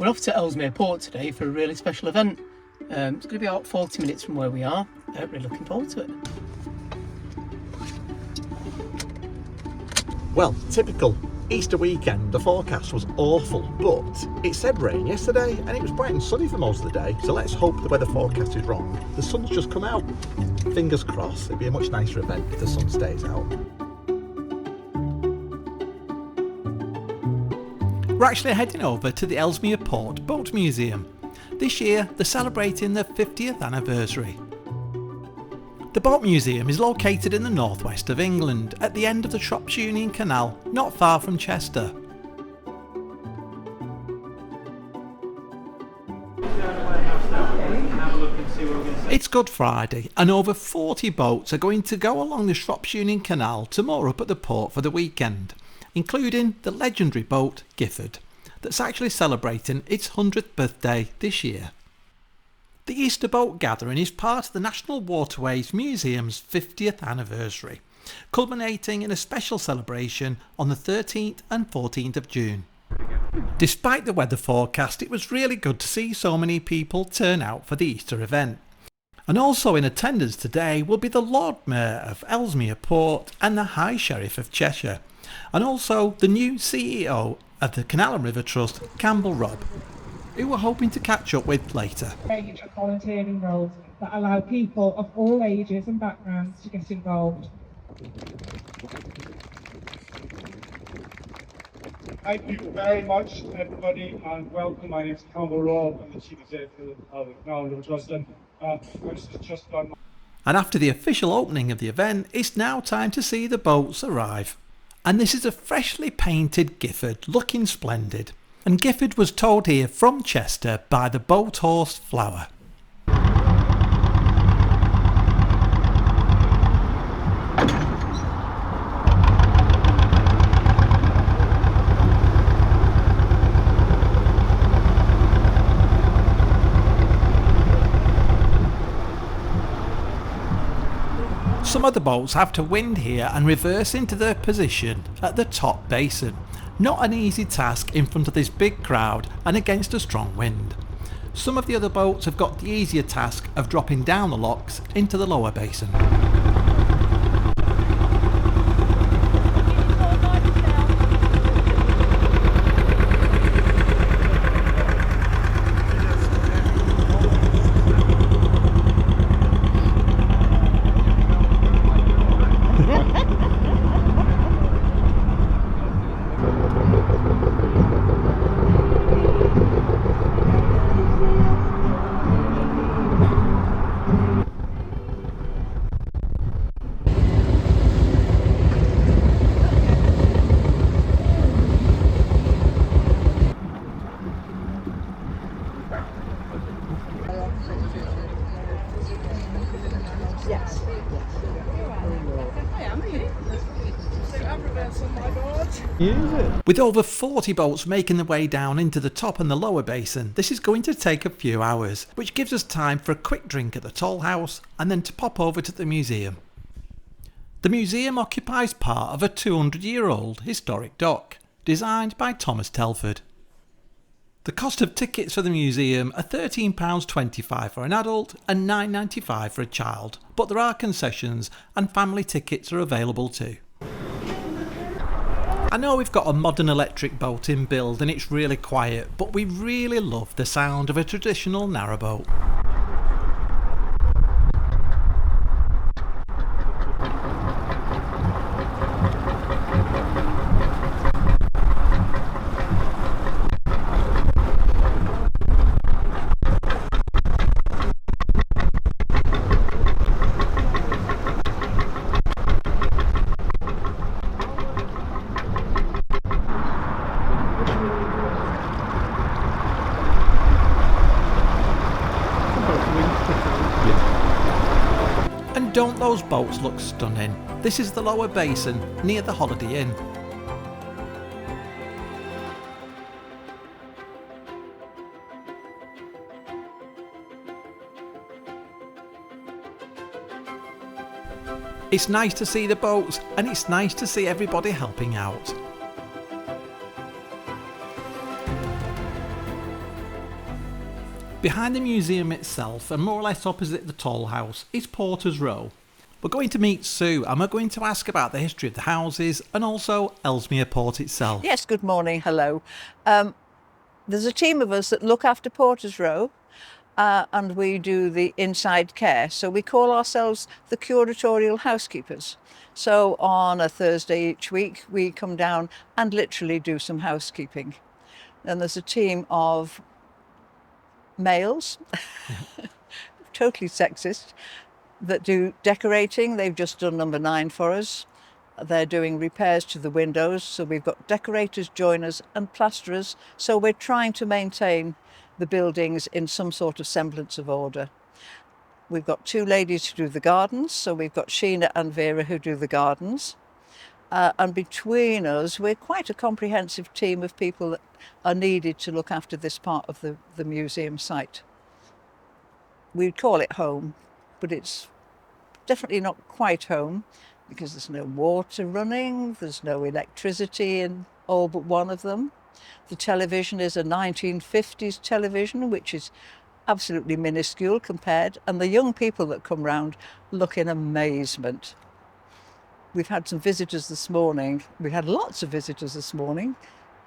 We're off to Ellesmere Port today for a really special event. It's going to be about 40 minutes from where we are. Really looking forward to it. Well, typical Easter weekend, the forecast was awful, but it said rain yesterday and it was bright and sunny for most of the day, so let's hope the weather forecast is wrong. The sun's just come out. Fingers crossed, it'll be a much nicer event if the sun stays out. We're actually heading over to the Ellesmere Port Boat Museum. This year they're celebrating their 50th anniversary. The Boat Museum is located in the northwest of England, at the end of the Shropshire Union Canal, not far from Chester. It's Good Friday and over 40 boats are going to go along the Shropshire Union Canal to moor up at the port for the weekend, including the legendary boat Gifford, that's actually celebrating its 100th birthday this year. The Easter Boat Gathering is part of the National Waterways Museum's 50th anniversary, culminating in a special celebration on the 13th and 14th of June. Despite the weather forecast, it was really good to see so many people turn out for the Easter event. And also in attendance today will be the Lord Mayor of Ellesmere Port and the High Sheriff of Cheshire, and also the new CEO of the Canal River Trust, Campbell Robb, who we're hoping to catch up with later. A volunteering roles that allow people of all ages and backgrounds to get involved. Thank you very much, everybody, and welcome. My name is Campbell Robb. I'm the Chief Executive of the Canal River Trust. And after the official opening of the event, it's now time to see the boats arrive. And this is a freshly painted Gifford, looking splendid. And Gifford was towed here from Chester by the boat horse Flower. Some of the boats have to wind here and reverse into their position at the top basin. Not an easy task in front of this big crowd and against a strong wind. Some of the other boats have got the easier task of dropping down the locks into the lower basin. With over 40 boats making their way down into the top and the lower basin, this is going to take a few hours, which gives us time for a quick drink at the toll house and then to pop over to the museum. The museum occupies part of a 200-year-old historic dock, designed by Thomas Telford. The cost of tickets for the museum are £13.25 for an adult and £9.95 for a child, but there are concessions and family tickets are available too. I know we've got a modern electric boat in build and it's really quiet, but we really love the sound of a traditional narrowboat. Don't those boats look stunning? This is the lower basin near the Holiday Inn. It's nice to see the boats and it's nice to see everybody helping out. Behind the museum itself, and more or less opposite the toll house, is Porter's Row. We're going to meet Sue and we're going to ask about the history of the houses and also Ellesmere Port itself. Yes, good morning, hello. There's a team of us that look after Porter's Row and we do the inside care. So we call ourselves the curatorial housekeepers. So on a Thursday each week, we come down and literally do some housekeeping. And there's a team of males, totally sexist, that do decorating. They've just done number 9 for us. They're doing repairs to the windows. So we've got decorators, joiners and plasterers. So we're trying to maintain the buildings in some sort of semblance of order. We've got 2 ladies who do the gardens. So we've got Sheena and Vera who do the gardens. And between us, we're quite a comprehensive team of people that are needed to look after this part of the museum site. We'd call it home, but it's definitely not quite home because there's no water running, there's no electricity in all but one of them. The television is a 1950s television, which is absolutely minuscule compared, and the young people that come round look in amazement. We've had some visitors this morning. We had lots of visitors this morning.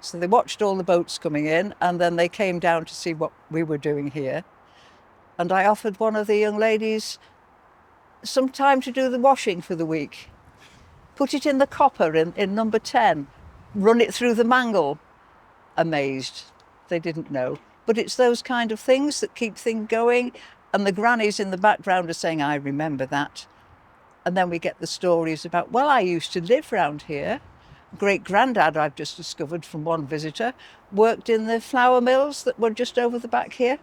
So they watched all the boats coming in and then they came down to see what we were doing here. And I offered one of the young ladies some time to do the washing for the week. Put it in the copper in number 10. Run it through the mangle. Amazed. They didn't know. But it's those kind of things that keep things going. And the grannies in the background are saying, I remember that. And then we get the stories about, well, I used to live round here. Great-granddad, I've just discovered from one visitor, worked in the flour mills that were just over the back here.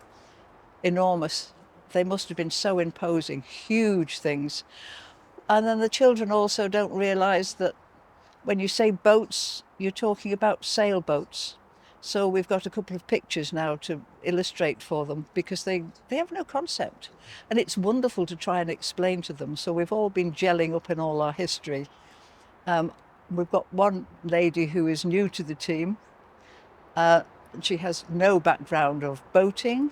Enormous. They must have been so imposing, huge things. And then the children also don't realise that when you say boats, you're talking about sailboats. So we've got a couple of pictures now to illustrate for them because they have no concept. And it's wonderful to try and explain to them. So we've all been gelling up in all our history. We've got one lady who is new to the team. She has no background of boating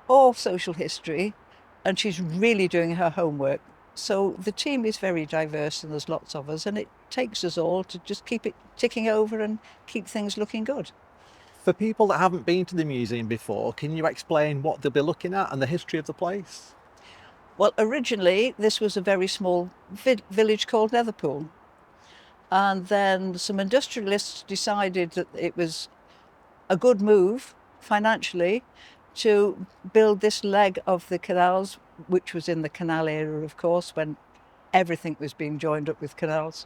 or social history, and she's really doing her homework. So the team is very diverse and there's lots of us, and it takes us all to just keep it ticking over and keep things looking good. For people that haven't been to the museum before, can you explain what they'll be looking at and the history of the place? Well, originally this was a very small village called Netherpool. And then some industrialists decided that it was a good move financially to build this leg of the canals, which was in the canal era, of course, when everything was being joined up with canals.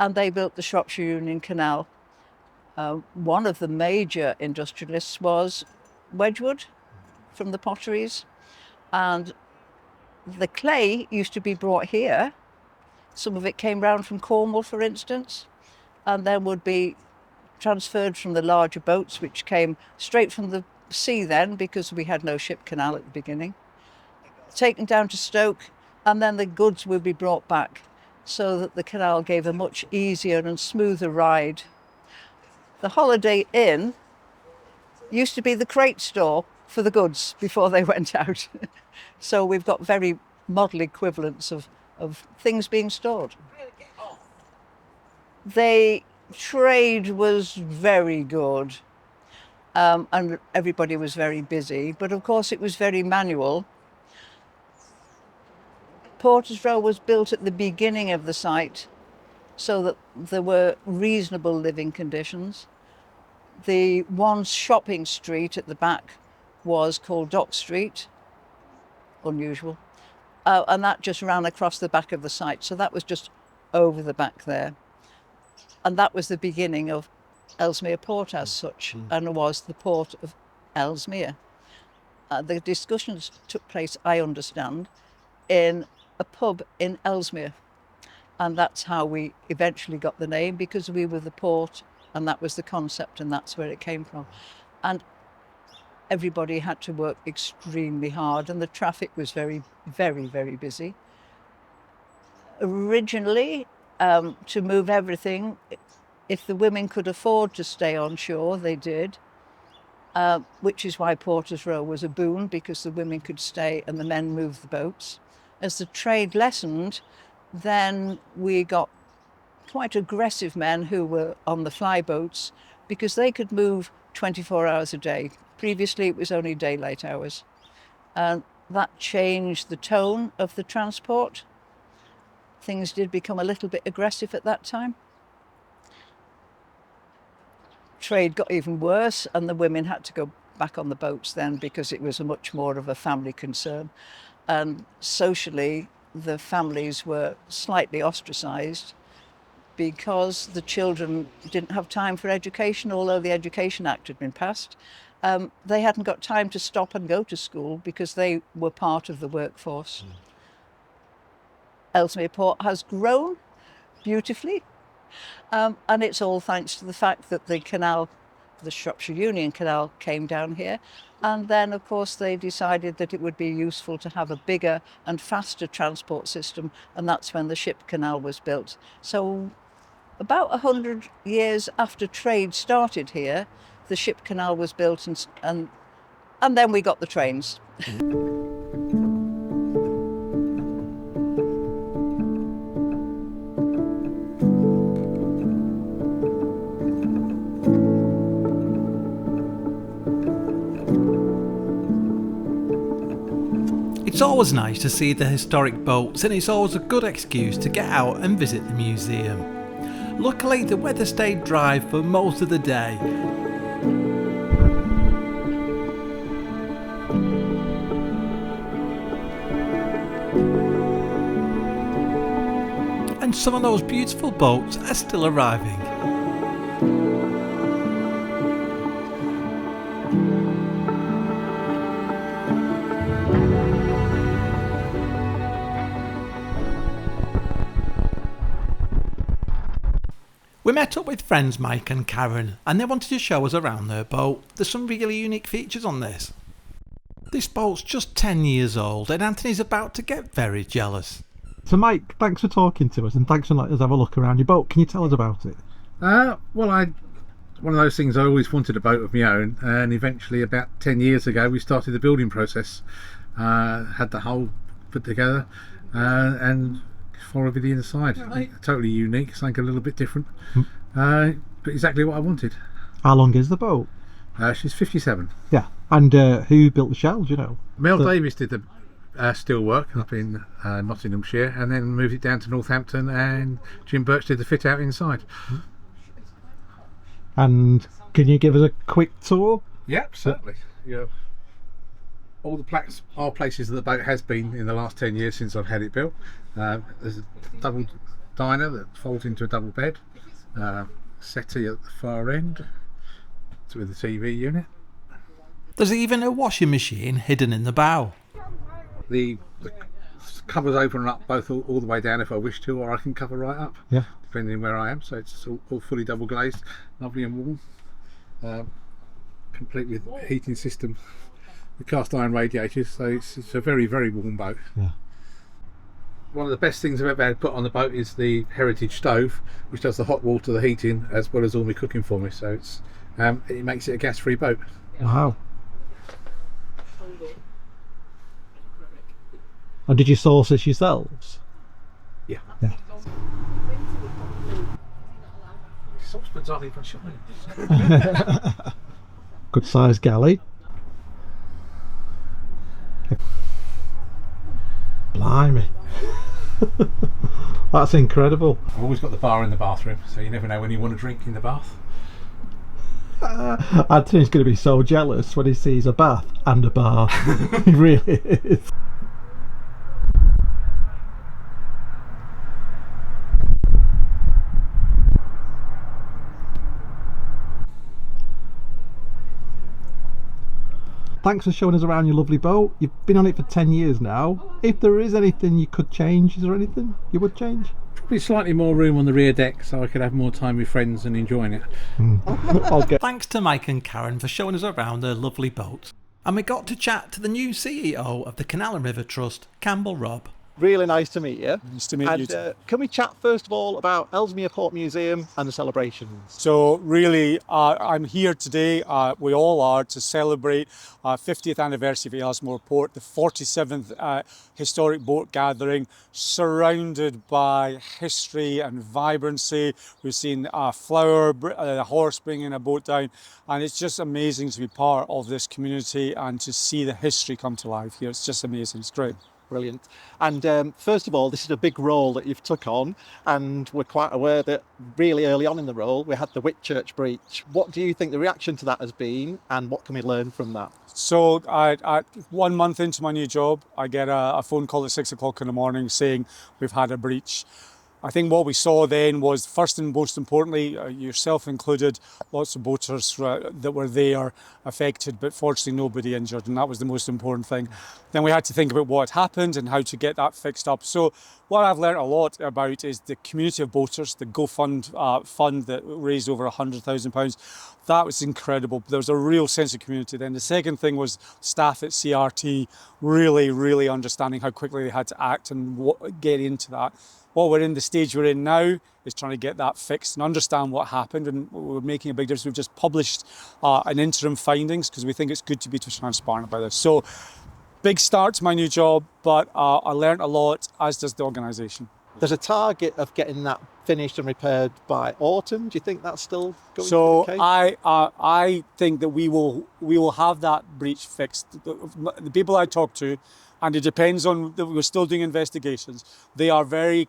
And they built the Shropshire Union Canal. One of the major industrialists was Wedgwood from the potteries. And the clay used to be brought here. Some of it came round from Cornwall, for instance, and then would be transferred from the larger boats, which came straight from the sea then, because we had no ship canal at the beginning, taken down to Stoke, and then the goods would be brought back so that the canal gave a much easier and smoother ride. The Holiday Inn used to be the crate store for the goods before they went out. So we've got very model equivalents of things being stored. Trade was very good, and everybody was very busy, but of course it was very manual. Porter's Row was built at the beginning of the site so that there were reasonable living conditions. The one shopping street at the back was called Dock Street, unusual. And that just ran across the back of the site. So that was just over the back there. And that was the beginning of Ellesmere Port as such, and was the port of Ellesmere. The discussions took place, I understand, in a pub in Ellesmere. And that's how we eventually got the name, because we were the port and that was the concept and that's where it came from. And everybody had to work extremely hard and the traffic was very, very, very busy. Originally, to move everything, if the women could afford to stay on shore, they did. which is why Porter's Row was a boon, because the women could stay and the men moved the boats. As the trade lessened, then we got quite aggressive men who were on the fly boats because they could move 24 hours a day. Previously, it was only daylight hours. And that changed the tone of the transport. Things did become a little bit aggressive at that time. Trade got even worse, and the women had to go back on the boats then because it was a much more of a family concern. And socially, the families were slightly ostracised because the children didn't have time for education, although the Education Act had been passed. They hadn't got time to stop and go to school because they were part of the workforce. Ellesmere Port has grown beautifully, and it's all thanks to the fact that the canal, the Shropshire Union Canal, came down here. And then, of course, they decided that it would be useful to have a bigger and faster transport system, and that's when the ship canal was built. So about 100 years after trade started here, the ship canal was built, and then we got the trains. It's always nice to see the historic boats, and it's always a good excuse to get out and visit the museum. Luckily, the weather stayed dry for most of the day. And some of those beautiful boats are still arriving. We met up with friends Mike and Karen, and they wanted to show us around their boat. There's some really unique features on this. This boat's just 10 years old, and Anthony's about to get very jealous. So Mike, thanks for talking to us and thanks for letting us have a look around your boat. Can you tell us about it? Well, one of those things, I always wanted a boat of my own, and eventually about 10 years ago we started the building process. Had the hull put together and followed the inside. Totally unique, something a little bit different, but exactly what I wanted. How long is the boat? She's 57. Yeah. And who built the shell, do you know? Mel Davis did the steel work up in Nottinghamshire, and then moved it down to Northampton, and Jim Birch did the fit out inside. And can you give us a quick tour? Yeah, certainly. Yeah. All the plaques are places that the boat has been in the last 10 years since I've had it built. There's a double diner that folds into a double bed, settee at the far end with the TV unit. There's even a washing machine hidden in the bow. The covers open up both all the way down if I wish to, or I can cover right up, depending where I am. So it's all fully double glazed, lovely and warm, complete with heating system, with cast iron radiators. So it's a very, very warm boat. Yeah. One of the best things I've ever had put on the boat is the Heritage stove, which does the hot water, the heating, as well as all my cooking for me. So it makes it a gas-free boat. Wow. And did you source this yourselves? Yeah. Saucepans aren't even shiny. Good sized galley. Blimey. That's incredible. I've always got the bar in the bathroom, so you never know when you want to drink in the bath. Anthony's going to be so jealous when he sees a bath and a bar. He really is. Thanks for showing us around your lovely boat. You've been on it for 10 years now. If there is anything you could change, is there anything you would change? Probably slightly more room on the rear deck so I could have more time with friends and enjoying it. Okay. Thanks to Mike and Karen for showing us around their lovely boat. And we got to chat to the new CEO of the Canal River Trust, Campbell Robb. Really nice to meet you. Nice to meet you too. And can we chat first of all about Ellesmere Port Museum and the celebrations? So really, I'm here today, we all are, to celebrate 50th anniversary of Ellesmere Port, the 47th historic boat gathering, surrounded by history and vibrancy. We've seen a horse bringing a boat down, and it's just amazing to be part of this community and to see the history come to life here. It's just amazing, it's great. Brilliant. And first of all, this is a big role that you've took on, and we're quite aware that really early on in the role we had the Whitchurch breach. What do you think the reaction to that has been, and what can we learn from that? So 1 month into my new job, I get a phone call at 6 o'clock in the morning saying we've had a breach. I think what we saw then was, first and most importantly, yourself included, lots of boaters that were there affected, but fortunately nobody injured, and that was the most important thing. Then we had to think about what had happened and how to get that fixed up. So what I've learned a lot about is the community of boaters, the GoFund fund that raised over £100,000. That was incredible. There was a real sense of community. Then the second thing was staff at CRT really understanding how quickly they had to act and get into that. What we're in, the stage we're in now, is trying to get that fixed and understand what happened, and we're making a big difference. We've just published an interim findings because we think it's good to be transparent about this. So, big start to my new job, but I learned a lot, as does the organisation. There's a target of getting that finished and repaired by autumn. Do you think that's still going so to be the case? I think that we will have that breach fixed. The people I talk to, and it depends on, we're still doing investigations, they are very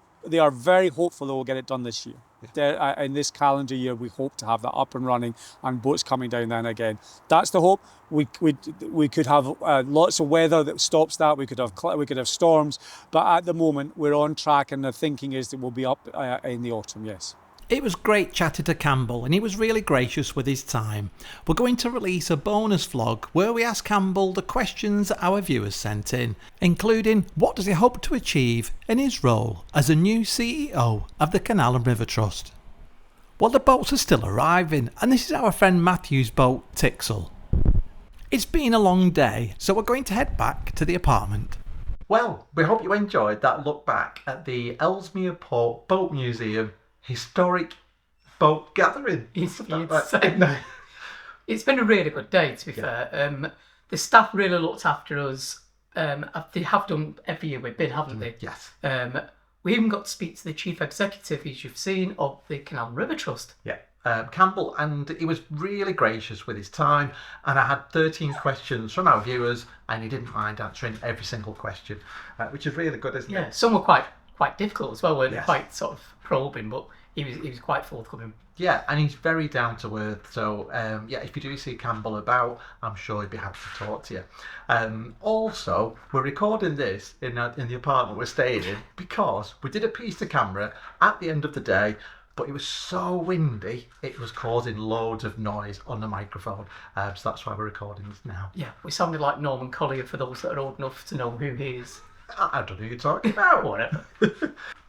hopeful that we'll get it done this year. Yeah. In this calendar year, we hope to have that up and running and boats coming down then again. That's the hope. We could have lots of weather that stops that. We could have storms, but at the moment we're on track, and the thinking is that we'll be up in the autumn. Yes. It was great chatting to Campbell, and he was really gracious with his time. We're going to release a bonus vlog where we ask Campbell the questions our viewers sent in, including what does he hope to achieve in his role as a new CEO of the Canal River Trust. Well, the boats are still arriving, and this is our friend Matthew's boat, Tixel. It's been a long day, so we're going to head back to the apartment. Well, we hope you enjoyed that look back at the Ellesmere Port Boat Museum historic boat gathering. It's been a really good day, to be fair. The staff really looked after us. They have done every year we've been, haven't they? Yes. We even got to speak to the chief executive, as you've seen, of the Canal River Trust. Yeah. Campbell, and he was really gracious with his time, and I had 13 questions from our viewers, and he didn't mind answering every single question, which is really good, isn't it? Yeah, some were quite difficult as well, weren't they? Yes. Quite sort of probing, but he was quite forthcoming. Yeah, and he's very down to earth. So if you do see Campbell about, I'm sure he'd be happy to talk to you. Also, we're recording this in the apartment we're staying in because we did a piece to camera at the end of the day, but it was so windy it was causing loads of noise on the microphone. So that's why we're recording this now. Yeah, we sounded like Norman Collier for those that are old enough to know who he is. I don't know who you're talking about. Whatever.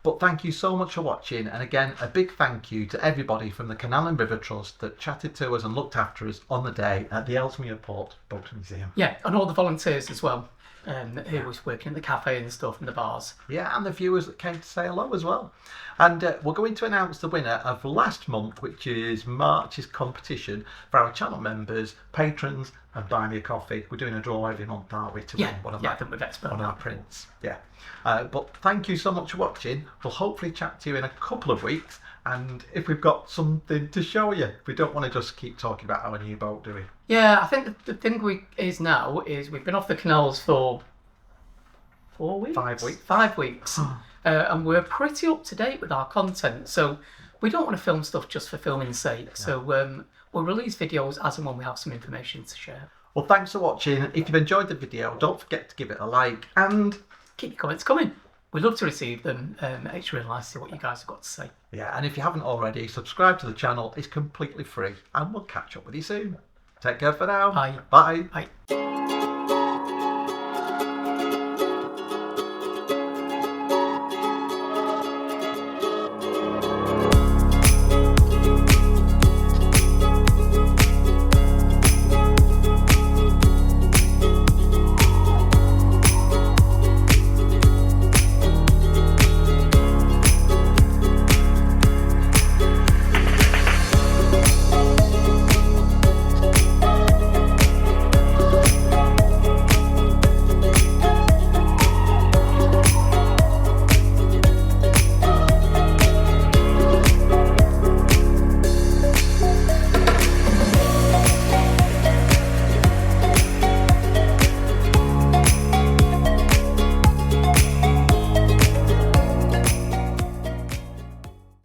But thank you so much for watching, and again a big thank you to everybody from the Canal River Trust that chatted to us and looked after us on the day at the Ellesmere Port Boat Museum. Yeah, and all the volunteers as well, who was working in the cafe and stuff and the bars. Yeah, and the viewers that came to say hello as well. And we're going to announce the winner of last month, which is March's competition for our channel members, patrons, and Buy Me a Coffee. We're doing a draw every month, aren't we, to win one of our prints. Yeah. But thank you so much for watching. We'll hopefully chat to you in a couple of weeks, and if we've got something to show you. We don't want to just keep talking about our new boat, do we? Yeah, I think the thing is we've been off the canals for 4 weeks? 5 weeks. 5 weeks. And we're pretty up to date with our content, so we don't want to film stuff just for filming's sake. No. So we'll release videos as and when we have some information to share. Well, thanks for watching. If you've enjoyed the video, don't forget to give it a like and keep your comments coming. We'd love to receive them. It's really nice to see what you guys have got to say. Yeah, and if you haven't already, subscribe to the channel. It's completely free, and we'll catch up with you soon. Take care for now. Bye. Bye. Bye.